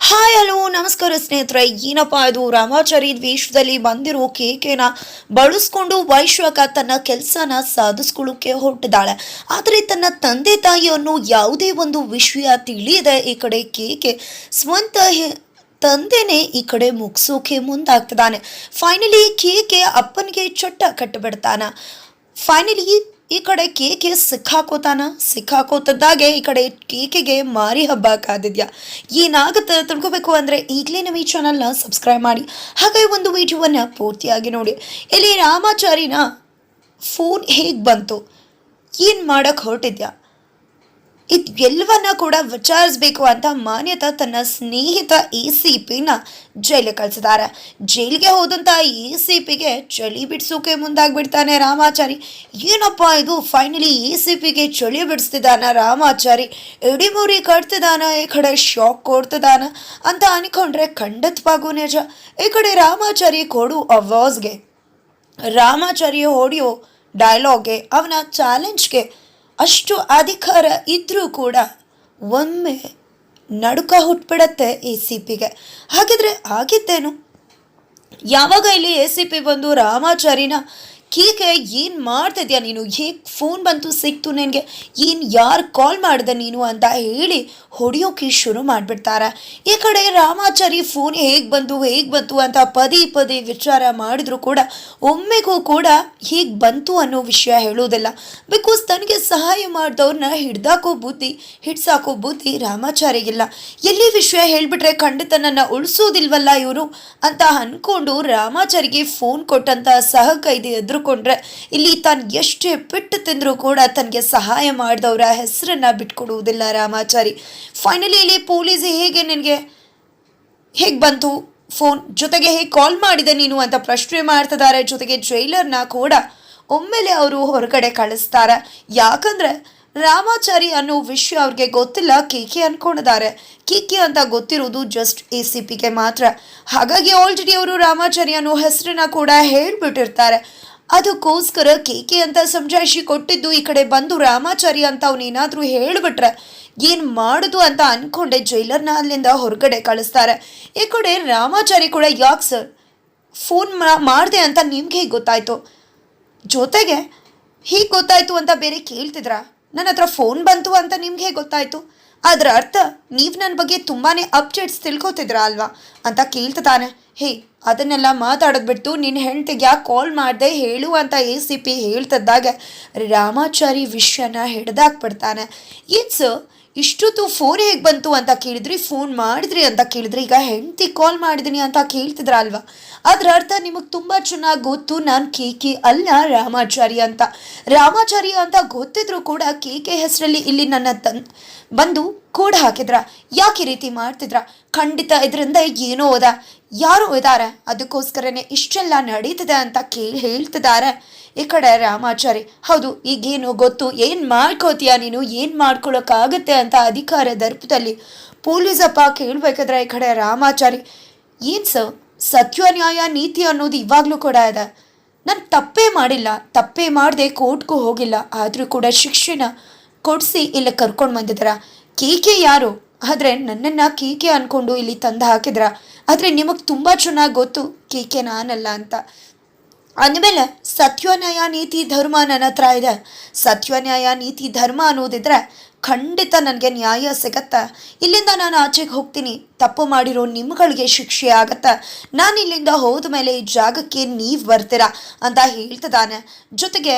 Hi hello ನಮಸ್ಕಾರ ಸ್ನೇಹಿತರೆ. ಏನಪ್ಪಾ ಇದು ರಾಮಾಚಾರಿ ದ್ವೇಷದಲ್ಲಿ ಬಂದಿರೋ ಕೇಕೆನ ಬಳಸ್ಕೊಂಡು ವೈಶ್ವಕ ತನ್ನ ಕೆಲಸನ ಸಾಧಿಸ್ಕೊಳ್ಳೋಕೆ ಹೊರಟಿದ್ದಾಳೆ. ಆದರೆ ತನ್ನ ತಂದೆ ತಾಯಿಯನ್ನು ಯಾವುದೇ ಒಂದು ವಿಷಯ ತಿಳಿಯದೆ ಈ ಕಡೆ ಕೇಕೆ ಸ್ವಂತ ತಂದೆನೇ ಈ ಕಡೆ ಮುಗಿಸೋಕೆ ಮುಂದಾಗ್ತಿದ್ದಾನೆ. ಫೈನಲಿ ಕೇಕೆ ಅಪ್ಪನಿಗೆ ಚಟ್ಟ ಕಟ್ಟಿಬಿಡ್ತಾನ. ಫೈನಲಿ ಈ ಕಡೆ ಕೇಕೆ ಸಿಕ್ಕಾಕೋತದ್ದಾಗೆ ಈ ಕಡೆ ಕೇಕೆಗೆ ಮಾರಿ ಹಬ್ಬ ಕಾದಿದ್ಯಾ. ಏನಾಗುತ್ತೆ ತಿಳ್ಕೊಬೇಕು ಅಂದರೆ ಈಗಲೇ ನಮ್ಮ ಈ ಚಾನಲ್ನ ಸಬ್ಸ್ಕ್ರೈಬ್ ಮಾಡಿ, ಹಾಗೆ ಒಂದು ವಿಡಿಯೋವನ್ನು ಪೂರ್ತಿಯಾಗಿ ನೋಡಿ. ಇಲ್ಲಿ ರಾಮಾಚಾರಿನ ಫೋನ್ ಹೇಗೆ ಬಂತು, ಏನು ಮಾಡೋಕ್ಕೆ ಹೊರಟಿದ್ಯಾ, ಇದು ಎಲ್ಲವನ್ನ ಕೂಡ ವಿಚಾರಿಸಬೇಕು ಅಂತ ಮಾನ್ಯತಾ ತನ್ನ ಸ್ನೇಹಿತ ACPನ ಜೈಲಿಗೆ ಕಳಿಸಿದ್ದಾರೆ. ಜೈಲಿಗೆ ಹೋದಂಥ ACPಗೆ ಚಳಿ ಬಿಡಿಸೋಕೆ ಮುಂದಾಗ್ಬಿಡ್ತಾನೆ ರಾಮಾಚಾರಿ. ಏನಪ್ಪ ಇದು, ಫೈನಲಿ ACPಗೆ ಚಳಿ ಬಿಡಿಸ್ತಿದ್ದಾನ ರಾಮಾಚಾರಿ, ಎಡಿಮುರಿ ಕಟ್ತಿದ್ದಾನ, ಈ ಕಡೆ ಶಾಕ್ ಕೊಡ್ತಿದ್ದಾನ ಅಂತ ಅನ್ಕೊಂಡ್ರೆ ಖಂಡಿತವಾಗೂ ನಿಜ. ಈ ಕಡೆ ರಾಮಾಚಾರಿ ಕೊಡು ಅವಾಜ್ಗೆ, ರಾಮಾಚಾರಿ ಹೊಡೆಯೋ ಡೈಲಾಗ್ಗೆ, ಅವನ ಚಾಲೆಂಜ್ಗೆ ಅಷ್ಟು ಅಧಿಕಾರ ಇದ್ರೂ ಕೂಡ ಒಮ್ಮೆ ನಡುಕ ಹುಟ್ಬಿಡತ್ತೆ ACPಗೆ. ಹಾಗಿದ್ರೆ ಆಗಿದ್ದೇನು? ಯಾವಾಗ ಇಲ್ಲಿ ACP ಬಂದು ರಾಮಾಚಾರಿನ ಕೀಕೆ ಏನು ಮಾಡ್ತಿದ್ಯಾ ನೀನು, ಹೇಗೆ ಫೋನ್ ಬಂತು ಸಿಕ್ತು ನಿನಗೆ, ಏನು ಯಾರು ಕಾಲ್ ಮಾಡಿದೆ ನೀನು ಅಂತ ಹೇಳಿ ಹೊಡೆಯೋಕೆ ಶುರು ಮಾಡಿಬಿಡ್ತಾರೆ. ಈ ಕಡೆ ರಾಮಾಚಾರಿ ಫೋನ್ ಹೇಗೆ ಬಂತು ಅಂತ ಪದೇ ಪದೇ ವಿಚಾರ ಮಾಡಿದ್ರು ಕೂಡ ಒಮ್ಮೆಗೂ ಕೂಡ ಹೀಗೆ ಬಂತು ಅನ್ನೋ ವಿಷಯ ಹೇಳೋದಿಲ್ಲ. ಬಿಕಾಸ್ ತನಗೆ ಸಹಾಯ ಮಾಡಿದವ್ರನ್ನ ಹಿಡ್ಸಾಕೋ ಬುದ್ಧಿ ರಾಮಾಚಾರಿಗಿಲ್ಲ. ಎಲ್ಲಿ ವಿಷಯ ಹೇಳಿಬಿಟ್ರೆ ಖಂಡಿತ ನನ್ನ ಉಳಿಸೋದಿಲ್ವಲ್ಲ ಇವರು ಅಂತ ಅಂದ್ಕೊಂಡು ರಾಮಾಚಾರಿಗೆ ಫೋನ್ ಕೊಟ್ಟಂತ ಸಹ ಕೈದಿ ಎದುರುಕೊಂಡ್ರೆ ಇಲ್ಲಿ ತಾನು ಎಷ್ಟೇ ಪೆಟ್ಟು ತಿಂದರೂ ಕೂಡ ತನಗೆ ಸಹಾಯ ಮಾಡಿದವರ ಹೆಸರನ್ನ ಬಿಟ್ಕೊಡುವುದಿಲ್ಲ ರಾಮಾಚಾರಿ. ಫೈನಲಿ ಇಲ್ಲಿ ಪೊಲೀಸ್ ಹೇಗೆ ಬಂತು ಫೋನ್, ಜೊತೆಗೆ ಹೇಗೆ ಕಾಲ್ ಮಾಡಿದೆ ನೀನು ಅಂತ ಪ್ರಶ್ನೆ ಮಾಡ್ತಿದ್ದಾರೆ. ಜೊತೆಗೆ ಜೈಲರ್ನ ಕೂಡ ಒಮ್ಮೆಲೆ ಅವರು ಹೊರಗಡೆ ಕಳಿಸ್ತಾರೆ. ಯಾಕಂದ್ರೆ ರಾಮಾಚಾರಿ ಅನ್ನೋ ವಿಷಯ ಅವ್ರಿಗೆ ಗೊತ್ತಿಲ್ಲ, ಕೇಕೆ ಅನ್ಕೊಂಡಿದ್ದಾರೆ. ಕೇಕೆ ಅಂತ ಗೊತ್ತಿರೋದು ಜಸ್ಟ್ ACPಗೆ ಮಾತ್ರ. ಹಾಗಾಗಿ ಆಲ್ರೆಡಿ ಅವರು ರಾಮಾಚಾರಿ ಅನ್ನೋ ಹೆಸರನ್ನ ಕೂಡ ಹೇಳ್ಬಿಟ್ಟಿರ್ತಾರೆ. ಅದಕ್ಕೋಸ್ಕರ ಕೇಕೆ ಅಂತ ಸಮಜಾಯಿಷಿ ಕೊಟ್ಟಿದ್ದು ಈ ಕಡೆ ಬಂದು ರಾಮಾಚಾರಿ ಅಂತ ಅವನೇನಾದ್ರೂ ಹೇಳಿಬಿಟ್ರೆ ಏನು ಮಾಡೋದು ಅಂತ ಅನ್ಕೊಂಡೆ ಜೈಲರ್ನ ಅಲ್ಲಿಂದ ಹೊರಗಡೆ ಕಳಿಸ್ತಾರೆ. ಈ ಕಡೆ ರಾಮಾಚಾರಿ ಕೂಡ ಯಾಕೆ ಸರ್ ಫೋನ್ ಮಾಡಿದೆ ಅಂತ ನಿಮ್ಗೆ ಹೇಗೆ ಗೊತ್ತಾಯ್ತು, ಜೊತೆಗೆ ಹೀಗೆ ಗೊತ್ತಾಯ್ತು ಅಂತ ಬೇರೆ ಕೇಳ್ತಿದ್ರ, ನನ್ನ ಹತ್ರ ಫೋನ್ ಬಂತು ಅಂತ ನಿಮ್ಗೆ ಹೇಗೆ ಗೊತ್ತಾಯ್ತು, ಅದರ ಅರ್ಥ ನೀವು ನನ್ನ ಬಗ್ಗೆ ತುಂಬಾ ಅಪ್ಡೇಟ್ಸ್ ತಿಳ್ಕೊತಿದ್ರ ಅಲ್ವಾ ಅಂತ ಕೇಳ್ತಿದ್ದಾನೆ. ಹೇ, ಅದನ್ನೆಲ್ಲ ಮಾತಾಡೋದು ಬಿಟ್ಟು ನಿನ್ನ ಹೆಂಡತಿಗೆ ಯಾಕೆ ಕಾಲ್ ಮಾಡಿದೆ ಹೇಳು ಅಂತ ACP ಹೇಳ್ತಿದ್ದಾಗ ರಾಮಾಚಾರಿ ವಿಷಯನ ಹಿಡ್ದಾಕ್ಬಿಡ್ತಾನೆ. ಏನು ಸರ್ ಇಷ್ಟೊತ್ತು ಫೋನ್ ಹೇಗೆ ಬಂತು ಅಂತ ಕೇಳಿದ್ರಿ, ಫೋನ್ ಮಾಡಿದ್ರಿ ಅಂತ ಕೇಳಿದ್ರಿ, ಈಗ ಹೆಂಡತಿ ಕಾಲ್ ಮಾಡಿದ್ದೀನಿ ಅಂತ ಕೇಳ್ತಿದ್ರ ಅಲ್ವಾ, ಅದರ ಅರ್ಥ ನಿಮಗೆ ತುಂಬ ಚೆನ್ನಾಗಿ ಗೊತ್ತು ನಾನು ಕೇಕೆ ಅಲ್ಲ ರಾಮಾಚಾರಿ ಅಂತ ಗೊತ್ತಿದ್ರು ಕೂಡ ಕೇಕೆ ಹೆಸರಲ್ಲಿ ಇಲ್ಲಿ ನನ್ನ ಬಂದು ಕೂಡ ಹಾಕಿದ್ರ, ಯಾಕೆ ಈ ರೀತಿ ಮಾಡ್ತಿದ್ರ, ಖಂಡಿತ ಇದರಿಂದ ಏನೋ ಯಾರೋ ಇದ್ದಾರೆ, ಅದಕ್ಕೋಸ್ಕರನೇ ಇಷ್ಟೆಲ್ಲ ನಡೀತಿದೆ ಅಂತ ಹೇಳ್ತಿದ್ದಾರೆ. ಈ ಕಡೆ ರಾಮಾಚಾರಿ, ಹೌದು ಈಗೇನು ಗೊತ್ತು, ಏನು ಮಾಡ್ಕೋತೀಯ ನೀನು, ಏನು ಮಾಡ್ಕೊಳ್ಳೋಕ್ಕಾಗತ್ತೆ ಅಂತ ಅಧಿಕಾರ ದರ್ಪದಲ್ಲಿ ಪೊಲೀಸಪ್ಪ ಕೇಳಬೇಕಾದ್ರೆ ಈ ಕಡೆ ರಾಮಾಚಾರಿ, ಏನು ಸರ್ ಸತ್ಯ ನ್ಯಾಯ ನೀತಿ ಅನ್ನೋದು ಇವಾಗಲೂ ಕೂಡ ಇದೆ, ನಾನು ತಪ್ಪೇ ಮಾಡದೆ ಕೋರ್ಟ್ಗೂ ಹೋಗಿಲ್ಲ, ಆದರೂ ಕೂಡ ಶಿಕ್ಷೆನ ಕೊಡಿಸಿ ಇಲ್ಲಿ ಕರ್ಕೊಂಡು ಬಂದಿದ್ದೀರ, ಕೇಕೆ ಯಾರು, ಆದರೆ ನನ್ನನ್ನು ಕೇಕೆ ಅಂದ್ಕೊಂಡು ಇಲ್ಲಿ ತಂದು ಹಾಕಿದ್ರ, ಆದರೆ ನಿಮಗೆ ತುಂಬ ಚೆನ್ನಾಗಿ ಗೊತ್ತು ಕೇಕೆ ನಾನಲ್ಲ ಅಂತ ಅಂದಮೇಲೆ ಸತ್ಯ ನ್ಯಾಯ ನೀತಿ ಧರ್ಮ ನನ್ನ ಹತ್ರ ಇದೆ, ಸತ್ಯ ನ್ಯಾಯ ನೀತಿ ಧರ್ಮ ಅನ್ನೋದಿದ್ರೆ ಖಂಡಿತ ನನಗೆ ನ್ಯಾಯ ಸಿಗತ್ತಾ, ಇಲ್ಲಿಂದ ನಾನು ಆಚೆಗೆ ಹೋಗ್ತೀನಿ, ತಪ್ಪು ಮಾಡಿರೋ ನಿಮ್ಗಳಿಗೆ ಶಿಕ್ಷೆ ಆಗತ್ತಾ, ನಾನು ಇಲ್ಲಿಂದ ಹೋದ ಮೇಲೆ ಈ ಜಾಗಕ್ಕೆ ನೀವು ಬರ್ತೀರಾ ಅಂತ ಹೇಳ್ತಿದ್ದಾನೆ. ಜೊತೆಗೆ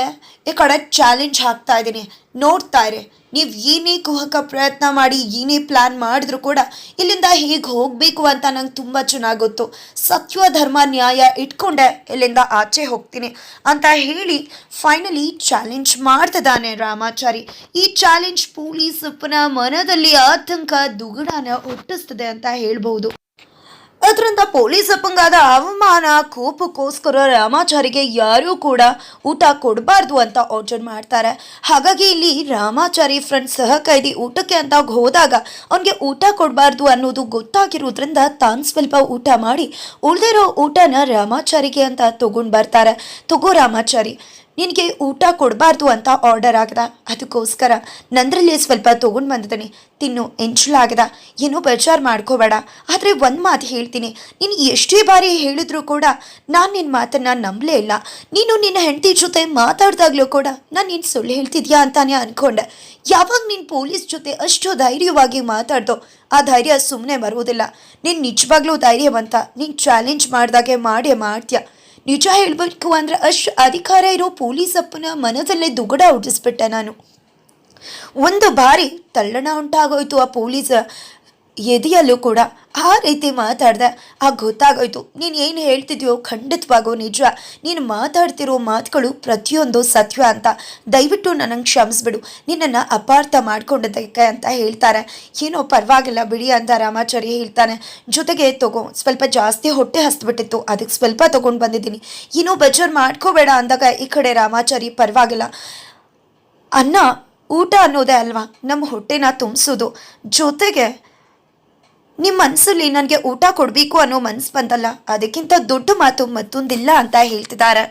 ಈ ಕಡೆ ಚಾಲೆಂಜ್ ಹಾಕ್ತಾ ಇದ್ದೀನಿ, ನೋಡ್ತಾ ಇರಿ, ನೀವು ಏನೇ ಕುಹಕ ಪ್ರಯತ್ನ ಮಾಡಿ ಏನೇ ಪ್ಲ್ಯಾನ್ ಮಾಡಿದ್ರು ಕೂಡ ಇಲ್ಲಿಂದ ಹೇಗೆ ಹೋಗಬೇಕು ಅಂತ ನಂಗೆ ತುಂಬ ಚೆನ್ನಾಗಿ ಗೊತ್ತು, ಸತ್ಯ ಧರ್ಮ ನ್ಯಾಯ ಇಟ್ಕೊಂಡೆ ಇಲ್ಲಿಂದ ಆಚೆ ಹೋಗ್ತೀನಿ ಅಂತ ಹೇಳಿ ಫೈನಲಿ ಚಾಲೆಂಜ್ ಮಾಡ್ತಿದ್ದಾನೆ ರಾಮಾಚಾರಿ. ಈ ಚಾಲೆಂಜ್ ಪೊಲೀಸಪ್ಪನ ಮನದಲ್ಲಿ ಆತಂಕ ದುಗುಡನ ಹುಟ್ಟಿಸ್ತದೆ ಅಂತ ಹೇಳ್ಬಹುದು. ಅದರಿಂದ ಪೊಲೀಸಪ್ಪಂಗಾದ ಅವಮಾನ ಕೋಪಕ್ಕೋಸ್ಕರ ರಾಮಾಚಾರಿಗೆ ಯಾರೂ ಕೂಡ ಊಟ ಕೊಡಬಾರ್ದು ಅಂತ ಆರ್ಡರ್ ಮಾಡ್ತಾರೆ. ಹಾಗಾಗಿ ಇಲ್ಲಿ ರಾಮಾಚಾರಿ ಫ್ರೆಂಡ್ ಸಹ ಕೈದಿ ಊಟಕ್ಕೆ ಅಂತ ಹೋದಾಗ ಅವನಿಗೆ ಊಟ ಕೊಡಬಾರ್ದು ಅನ್ನೋದು ಗೊತ್ತಾಗಿರೋದ್ರಿಂದ ತಾನು ಸ್ವಲ್ಪ ಊಟ ಮಾಡಿ ಉಳಿದಿರೋ ಊಟನ ರಾಮಾಚಾರಿಗೆ ಅಂತ ತಗೊಂಡು ಬರ್ತಾರೆ. ತಗೋ ರಾಮಾಚಾರಿ, ನಿನಗೆ ಊಟ ಕೊಡಬಾರ್ದು ಅಂತ ಆರ್ಡರ್ ಆಗದ, ಅದಕ್ಕೋಸ್ಕರ ನಂದರಲ್ಲಿ ಸ್ವಲ್ಪ ತೊಗೊಂಡು ಬಂದಿದ್ದೀನಿ, ತಿನ್ನು, ಎಂಚಲಾಗದ, ಏನೋ ಬೇಜಾರು ಮಾಡ್ಕೋಬೇಡ. ಆದರೆ ಒಂದು ಮಾತು ಹೇಳ್ತೀನಿ, ನೀನು ಎಷ್ಟೇ ಬಾರಿ ಹೇಳಿದ್ರು ಕೂಡ ನಾನು ನಿನ್ನ ಮಾತನ್ನು ನಂಬಲೇ ಇಲ್ಲ. ನೀನು ನಿನ್ನ ಹೆಂಡತಿ ಜೊತೆ ಮಾತಾಡ್ದಾಗ್ಲೂ ಕೂಡ ನಾನು ನೀನು ಸುಳ್ಳು ಹೇಳ್ತಿದ್ಯಾ ಅಂತಾನೆ ಅಂದ್ಕೊಂಡೆ. ಯಾವಾಗ ನೀನು ಪೊಲೀಸ್ ಜೊತೆ ಅಷ್ಟು ಧೈರ್ಯವಾಗಿ ಮಾತಾಡ್ದೋ ಆ ಧೈರ್ಯ ಸುಮ್ಮನೆ ಬರುವುದಿಲ್ಲ. ನೀನು ನಿಜವಾಗ್ಲೂ ಧೈರ್ಯವಂತ, ನೀನು ಚಾಲೆಂಜ್ ಮಾಡಿದಾಗೆ ಮಾಡ್ತೀಯ. ನಿಜ ಹೇಳಬೇಕು ಅಂದರೆ ಅಷ್ಟು ಅಧಿಕಾರ ಇರೋ ಪೊಲೀಸಪ್ಪನ ಮನದಲ್ಲೇ ದುಗಡ ಹುಟ್ಟಿಸ್ಬಿಟ್ಟೆ ನಾನು. ಒಂದು ಬಾರಿ ತಲ್ಲಣ ಉಂಟಾಗೋಯ್ತು ಆ ಪೊಲೀಸ್ ಎದೆಯಲ್ಲೂ ಕೂಡ. ಆ ರೀತಿ ಮಾತಾಡ್ದೆ, ಗೊತ್ತಾಗೋಯ್ತು ನೀನು ಏನು ಹೇಳ್ತಿದ್ಯೋ ಖಂಡಿತವಾಗೋ ನಿಜ, ನೀನು ಮಾತಾಡ್ತಿರೋ ಮಾತುಗಳು ಪ್ರತಿಯೊಂದು ಸತ್ಯ ಅಂತ. ದಯವಿಟ್ಟು ನನಗೆ ಕ್ಷಮಿಸ್ಬಿಡು, ನಿನ್ನನ್ನು ಅಪಾರ್ಥ ಮಾಡ್ಕೊಂಡಿದ್ದಕ್ಕೆ ಅಂತ ಹೇಳ್ತಾರೆ. ಏನೋ ಪರವಾಗಿಲ್ಲ ಬಿಡಿ ಅಂತ ರಾಮಾಚಾರಿ ಹೇಳ್ತಾನೆ. ಜೊತೆಗೆ ತಗೋ, ಸ್ವಲ್ಪ ಜಾಸ್ತಿ ಹೊಟ್ಟೆ ಹಸ್ಬಿಟ್ಟಿತ್ತು, ಅದಕ್ಕೆ ಸ್ವಲ್ಪ ತೊಗೊಂಡು ಬಂದಿದ್ದೀನಿ, ಏನೋ ಬೇಜಾರು ಮಾಡ್ಕೋಬೇಡ ಅಂದಾಗ ಈ ಕಡೆ ರಾಮಾಚಾರಿ ಪರವಾಗಿಲ್ಲ, ಅನ್ನ ಊಟ ಅನ್ನೋದೇ ಅಲ್ವಾ ನಮ್ಮ ಹೊಟ್ಟೆನ ತುಂಬಿಸೋದು, ಜೊತೆಗೆ ನಿಮ್ಮ ಮನಸ್ಸಲ್ಲಿ ನನಗೆ ಊಟ ಕೊಡಬೇಕು ಅನ್ನೋ ಮನಸ್ಸು ಬಂದಲ್ಲ, ಅದಕ್ಕಿಂತ ದೊಡ್ಡ ಮಾತು ಮತ್ತೊಂದಿಲ್ಲ ಅಂತ ಹೇಳ್ತಿದ್ದಾರೆ.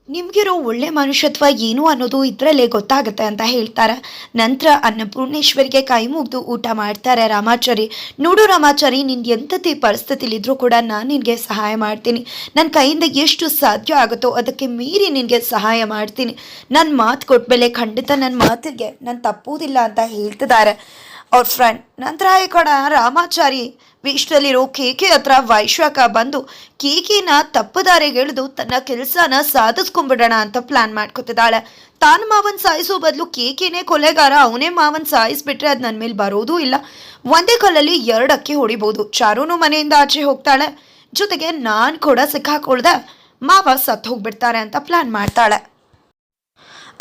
ನಿಮಗಿರೋ ಒಳ್ಳೆ ಮನುಷ್ಯತ್ವ ಏನು ಅನ್ನೋದು ಇದರಲ್ಲೇ ಗೊತ್ತಾಗುತ್ತೆ ಅಂತ ಹೇಳ್ತಾರೆ. ನಂತರ ಅನ್ನಪೂರ್ಣೇಶ್ವರಿಗೆ ಕೈ ಮುಗಿದು ಊಟ ಮಾಡ್ತಾರೆ ರಾಮಾಚಾರಿ. ನೋಡು ರಾಮಾಚಾರಿ, ನಿನ್ನ ಎಂಥದೇ ಪರಿಸ್ಥಿತಿಲಿದ್ರೂ ಕೂಡ ನಾನು ನಿನಗೆ ಸಹಾಯ ಮಾಡ್ತೀನಿ. ನನ್ನ ಕೈಯಿಂದ ಎಷ್ಟು ಸಾಧ್ಯ ಆಗುತ್ತೋ ಅದಕ್ಕೆ ಮೀರಿ ನಿನಗೆ ಸಹಾಯ ಮಾಡ್ತೀನಿ. ನನ್ನ ಮಾತು ಕೊಟ್ಮೇಲೆ ಖಂಡಿತ ನನ್ನ ಮಾತಿಗೆ ನಾನು ತಪ್ಪುವುದಿಲ್ಲ ಅಂತ ಹೇಳ್ತಿದ್ದಾರೆ ಅವ್ರ ಫ್ರೆಂಡ್. ನಂತರ ಈ ಕಡೆ ರಾಮಾಚಾರಿ ವಿಶ್ವದಲ್ಲಿರೋ ಕೇಕೆ ಹತ್ರ ವೈಶ್ವಕ ಬಂದು ಕೇಕಿನ ತಪ್ಪುದಾರಿಗೆ ಎಳೆದು ತನ್ನ ಕೆಲಸನ ಸಾಧಿಸ್ಕೊಂಡ್ಬಿಡೋಣ ಅಂತ ಪ್ಲಾನ್ ಮಾಡ್ಕೊತಿದ್ದಾಳೆ. ತಾನು ಮಾವನ್ ಸಾಯಿಸೋ ಬದಲು ಕೇಕಿನೇ ಕೊಲೆಗಾರ, ಅವನೇ ಮಾವನ್ ಸಾಯಿಸ್ಬಿಟ್ರೆ ಅದು ನನ್ನ ಮೇಲೆ ಬರೋದೂ ಇಲ್ಲ, ಒಂದೇ ಕಲ್ಲಲ್ಲಿ 2 ಅಕ್ಕಿ ಹೊಡಿಬೋದು. ಚಾರುನು ಮನೆಯಿಂದ ಆಚೆ ಹೋಗ್ತಾಳೆ, ಜೊತೆಗೆ ನಾನು ಕೂಡ ಸಿಕ್ಕಾಕೊಳ್ದೆ ಮಾವ ಸತ್ತು ಹೋಗ್ಬಿಡ್ತಾರೆ ಅಂತ ಪ್ಲಾನ್ ಮಾಡ್ತಾಳೆ.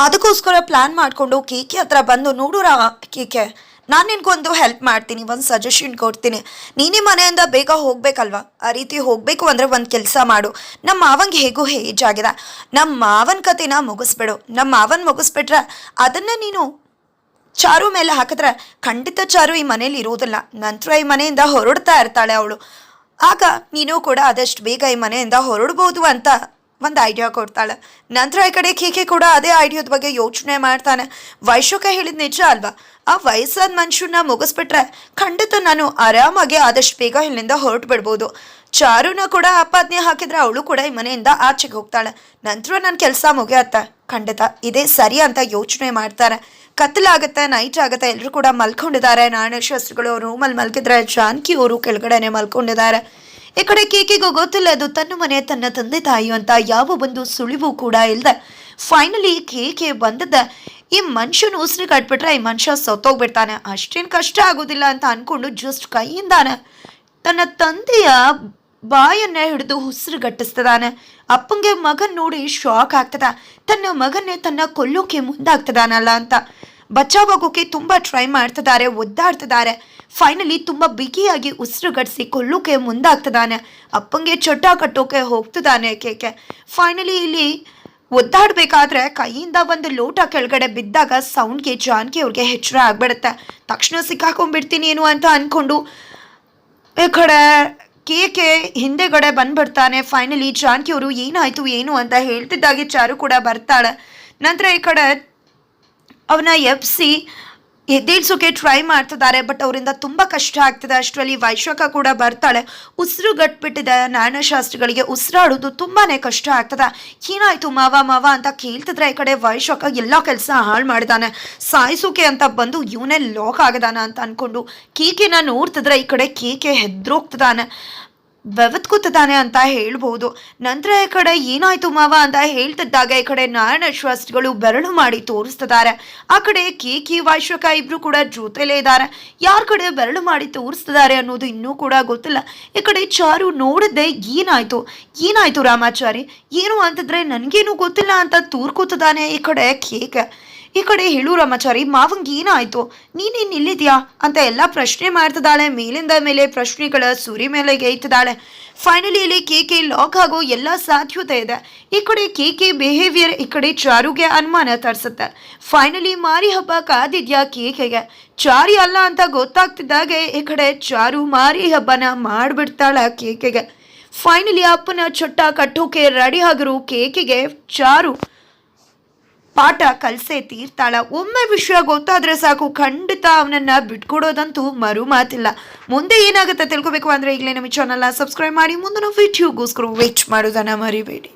ಅದಕ್ಕೋಸ್ಕರ ಪ್ಲಾನ್ ಮಾಡಿಕೊಂಡು ಕೇಕೆ ಹತ್ರ ಬಂದು, ನೋಡು ಕೇಕೆ, ನಾನು ನಿನ್ಗೊಂದು ಹೆಲ್ಪ್ ಮಾಡ್ತೀನಿ, ಒಂದು ಸಜೆಷನ್ ಕೊಡ್ತೀನಿ. ನೀನೇ ಮನೆಯಿಂದ ಬೇಗ ಹೋಗ್ಬೇಕಲ್ವಾ, ಆ ರೀತಿ ಹೋಗಬೇಕು ಅಂದರೆ ಒಂದು ಕೆಲಸ ಮಾಡು, ನಮ್ಮ ಮಾವಂಗೆ ಹೇಗೂ ಏಜ್ ಆಗಿದೆ, ನಮ್ಮ ಮಾವನ ಕತೆನ ಮುಗಿಸ್ಬಿಡು. ನಮ್ಮ ಮಾವನ್ ಮುಗಿಸ್ಬಿಟ್ರೆ ಅದನ್ನು ನೀನು ಚಾರು ಮೇಲೆ ಹಾಕಿದ್ರೆ ಖಂಡಿತ ಚಾರು ಈ ಮನೇಲಿ ಇರೋದಿಲ್ಲ, ನಂತರ ಈ ಮನೆಯಿಂದ ಹೊರಡ್ತಾ ಇರ್ತಾಳೆ ಅವಳು. ಆಗ ನೀನು ಕೂಡ ಆದಷ್ಟು ಬೇಗ ಈ ಮನೆಯಿಂದ ಹೊರಡ್ಬೋದು ಅಂತ ಒಂದು ಐಡಿಯಾ ಕೊಡ್ತಾಳೆ. ನಂತರ ಈ ಕಡೆ ಕೇಕೆ ಕೂಡ ಅದೇ ಐಡಿಯಾದ ಬಗ್ಗೆ ಯೋಚನೆ ಮಾಡ್ತಾನೆ. ವೈಶ್ವಕ ಹೇಳಿದ ನಿಜ ಅಲ್ವಾ, ಆ ವಯಸ್ಸಾದ ಮನುಷ್ಯನ ಮುಗಿಸ್ಬಿಟ್ರೆ ಖಂಡಿತ ನಾನು ಆರಾಮಾಗಿ ಆದಷ್ಟು ಬೇಗ ಇಲ್ಲಿಂದ ಹೊರಟು ಬಿಡ್ಬೋದು. ಚಾರುನ ಕೂಡ ಆಪಾದನೆ ಹಾಕಿದ್ರೆ ಅವಳು ಕೂಡ ಈ ಮನೆಯಿಂದ ಆಚೆಗೆ ಹೋಗ್ತಾಳೆ, ನಂತರ ನನ್ನ ಕೆಲಸ ಮುಗಿಯತ್ತೆ, ಖಂಡಿತ ಇದೇ ಸರಿ ಅಂತ ಯೋಚನೆ ಮಾಡ್ತಾರೆ. ಕತ್ತಲಾಗುತ್ತೆ, ನೈಟ್ ಆಗುತ್ತೆ, ಎಲ್ಲರೂ ಕೂಡ ಮಲ್ಕೊಂಡಿದ್ದಾರೆ. ನಾಣ್ಯಶಾಸ್ತ್ರಿಗಳು ಅವ್ರ ರೂಮಲ್ಲಿ ಮಲ್ಕಿದ್ರೆ ಜಾನಕಿ ಅವರು ಕೆಳಗಡೆನೆ ಮಲ್ಕೊಂಡಿದ್ದಾರೆ. ಈ ಕಡೆ ಕೇಕಿಗೂ ಗೊತ್ತಿಲ್ಲ ಅದು ತನ್ನ ಮನೆ, ತನ್ನ ತಂದೆ ತಾಯಿ ಅಂತ ಯಾವ ಒಂದು ಸುಳಿವು ಕೂಡ ಇಲ್ಲದೆ ಫೈನಲಿ ಕೇಕೆ ಬಂದದ್ದ ಈ ಮನುಷ್ಯನ ಉಸಿರು ಕಟ್ಬಿಟ್ರೆ ಈ ಮನುಷ್ಯ ಸತ್ತೋಗ್ಬಿಡ್ತಾನೆ, ಅಷ್ಟೇನು ಕಷ್ಟ ಆಗೋದಿಲ್ಲ ಅಂತ ಅನ್ಕೊಂಡು ಜಸ್ಟ್ ಕೈಯಿಂದಾನೆ ತನ್ನ ತಂದೆಯ ಬಾಯನ್ನ ಹಿಡಿದು ಉಸಿರು ಗಟ್ಟಿಸ್ತದಾನೆ. ಅಪ್ಪಂಗೆ ಮಗನ್ ನೋಡಿ ಶಾಕ್ ಆಗ್ತದ, ತನ್ನ ಮಗನ್ನೇ ತನ್ನ ಕೊಲ್ಲೋಕೆ ಮುಂದಾಗ್ತದಾನಲ್ಲ ಅಂತ ಬಚಾವಾಗೋಕೆ ತುಂಬಾ ಟ್ರೈ ಮಾಡ್ತಿದ್ದಾರೆ, ಒದ್ದಾಡ್ತಿದ್ದಾರೆ. ಫೈನಲಿ ತುಂಬ ಬಿಗಿಯಾಗಿ ಉಸಿರುಗಟ್ಟಿಸಿ ಕೊಲ್ಲೋಕೆ ಮುಂದಾಗ್ತದಾನೆ. ಅಪ್ಪಂಗೆ ಚೊಟ್ಟ ಕಟ್ಟೋಕೆ ಹೋಗ್ತದಾನೆ ಕೇಕೆ. ಫೈನಲಿ ಇಲ್ಲಿ ಒದ್ದಾಡಬೇಕಾದ್ರೆ ಕೈಯಿಂದ ಒಂದು ಲೋಟ ಕೆಳಗಡೆ ಬಿದ್ದಾಗ ಸೌಂಡ್ಗೆ ಜಾನಕಿ ಅವ್ರಿಗೆ ಎಚ್ಚರ ಆಗ್ಬಿಡುತ್ತೆ. ತಕ್ಷಣ ಸಿಕ್ಕಾಕೊಂಡ್ಬಿಡ್ತೀನಿ ಏನು ಅಂತ ಅಂದ್ಕೊಂಡು ಈ ಕಡೆ ಕೇಕೆ ಹಿಂದೆಗಡೆ ಬಂದ್ಬಿಡ್ತಾನೆ. ಫೈನಲಿ ಜಾನಕಿ ಅವರು ಏನಾಯ್ತು ಏನು ಅಂತ ಹೇಳ್ತಿದ್ದಾಗೆ ಚಾರು ಕೂಡ ಬರ್ತಾಳೆ. ನಂತರ ಈ ಕಡೆ ಅವನ ಎಬ್ಸಿ ಎದ್ದೇಳ್ಸೋಕೆ ಟ್ರೈ ಮಾಡ್ತಿದ್ದಾರೆ, ಬಟ್ ಅವರಿಂದ ತುಂಬ ಕಷ್ಟ ಆಗ್ತಿದೆ. ಅಷ್ಟರಲ್ಲಿ ವೈಶ್ವಕ ಕೂಡ ಬರ್ತಾಳೆ. ಉಸಿರು ಗಟ್ಬಿಟ್ಟಿದೆ ನಾಣ್ಯಶಾಸ್ತ್ರಿಗಳಿಗೆ, ಉಸಿರಾಡೋದು ತುಂಬಾ ಕಷ್ಟ ಆಗ್ತದೆ. ಏನಾಯ್ತು ಮಾವ ಮಾವ ಅಂತ ಕೇಳ್ತಿದ್ರೆ ಈ ಕಡೆ ವೈಶ್ವಕ ಎಲ್ಲ ಕೆಲಸ ಹಾಳು ಮಾಡಿದಾನೆ, ಸಾಯಿಸೋಕೆ ಅಂತ ಬಂದು ಇವನೇ ಲಾಕ್ ಆಗಿದಾನ ಅಂತ ಅಂದ್ಕೊಂಡು ಕೇಕೆನ ನೋಡ್ತಿದ್ರೆ ಈ ಕಡೆ ಕೇಕೆ ಹೆದ್ರೋಗ್ತಿದ್ದಾನೆ, ಬೆವತ್ಕೋತಿದ್ದಾನೆ ಅಂತ ಹೇಳ್ಬೋದು. ನಂತರ ಈ ಕಡೆ ಏನಾಯ್ತು ಮಾವ ಅಂತ ಹೇಳ್ತಿದ್ದಾಗ ಈ ಕಡೆ ನಾರಾಯಣಶಾಸ್ತ್ರಿಗಳು ಬೆರಳು ಮಾಡಿ ತೋರಿಸ್ತಿದ್ದಾರೆ. ಆ ಕಡೆ ಕೇಕಿ ವೈಶ್ವಕ ಇಬ್ರು ಕೂಡ ಜೊತೆಲೇ ಇದ್ದಾರೆ. ಯಾರ ಕಡೆ ಬೆರಳು ಮಾಡಿ ತೋರಿಸ್ತಿದ್ದಾರೆ ಅನ್ನೋದು ಇನ್ನೂ ಕೂಡ ಗೊತ್ತಿಲ್ಲ. ಈ ಕಡೆ ಚಾರು ನೋಡಿದ್ದೆ ಏನಾಯ್ತು ರಾಮಾಚಾರಿ ಏನು ಅಂತಿದ್ರೆ ನನಗೇನು ಗೊತ್ತಿಲ್ಲ ಅಂತ ತೂರ್ಕೋತಿದ್ದಾನೆ ಈ ಕಡೆ ಕೇಕ್. ಈ ಕಡೆ ಹೇಳು ರಾಮಾಚಾರಿ, ಮಾವಂಗೆ ಏನಾಯ್ತು, ನೀನೇನು ಇಲ್ಲಿದ್ಯಾ ಅಂತ ಎಲ್ಲ ಪ್ರಶ್ನೆ ಮಾಡ್ತಿದ್ದಾಳೆ. ಮೇಲಿಂದ ಮೇಲೆ ಪ್ರಶ್ನೆಗಳ ಸುರಿ ಮೇಲೆ ಗೈತಿದ್ದಾಳೆ. ಫೈನಲಿ ಇಲ್ಲಿ ಕೇಕೆ ಲಾಕ್ ಆಗೋ ಎಲ್ಲ ಸಾಧ್ಯತೆ ಇದೆ. ಈ ಕಡೆ ಕೇಕೆ ಬಿಹೇವಿಯರ್ ಈ ಕಡೆ ಚಾರುಗೆ ಅನುಮಾನ ತರಿಸುತ್ತೆ. ಫೈನಲಿ ಮಾರಿ ಹಬ್ಬ ಕಾದಿದ್ಯಾ ಕೇಕೆಗೆ, ಚಾರಿ ಅಲ್ಲ ಅಂತ ಗೊತ್ತಾಗ್ತಿದ್ದಾಗೆ ಈ ಕಡೆ ಚಾರು ಮಾರಿ ಹಬ್ಬನ ಮಾಡಿಬಿಡ್ತಾಳೆ ಕೇಕೆಗೆ. ಫೈನಲಿ ಅಪ್ಪನ ಚೊಟ್ಟ ಕಟ್ಟೋಕೆ ರೆಡಿ ಆಗಿರೋ ಕೇಕೆಗೆ ಚಾರು ಪಾಠ ಕಲ್ಸೇ ತೀರ್ತಾಳ. ಒಮ್ಮೆ ವಿಷಯ ಗೊತ್ತಾದ್ರೆ ಸಾಕು, ಖಂಡಿತ ಅವನನ್ನ ಬಿಟ್ಕೊಡೋದಂತೂ ಮರು ಮಾತಿಲ್ಲ. ಮುಂದೆ ಏನಾಗುತ್ತೆ ತಿಳ್ಕೊಬೇಕು ಅಂದ್ರೆ ಈಗಲೇ ನಮ್ಮ ಚಾನಲ್ನ ಸಬ್ಸ್ಕ್ರೈಬ್ ಮಾಡಿ ಮುಂದಿನ ವಿಡಿಯೋಗೋಸ್ಕರ ವೇಟ್ ಮಾಡೋದನ್ನ ಮರಿಬೇಡಿ.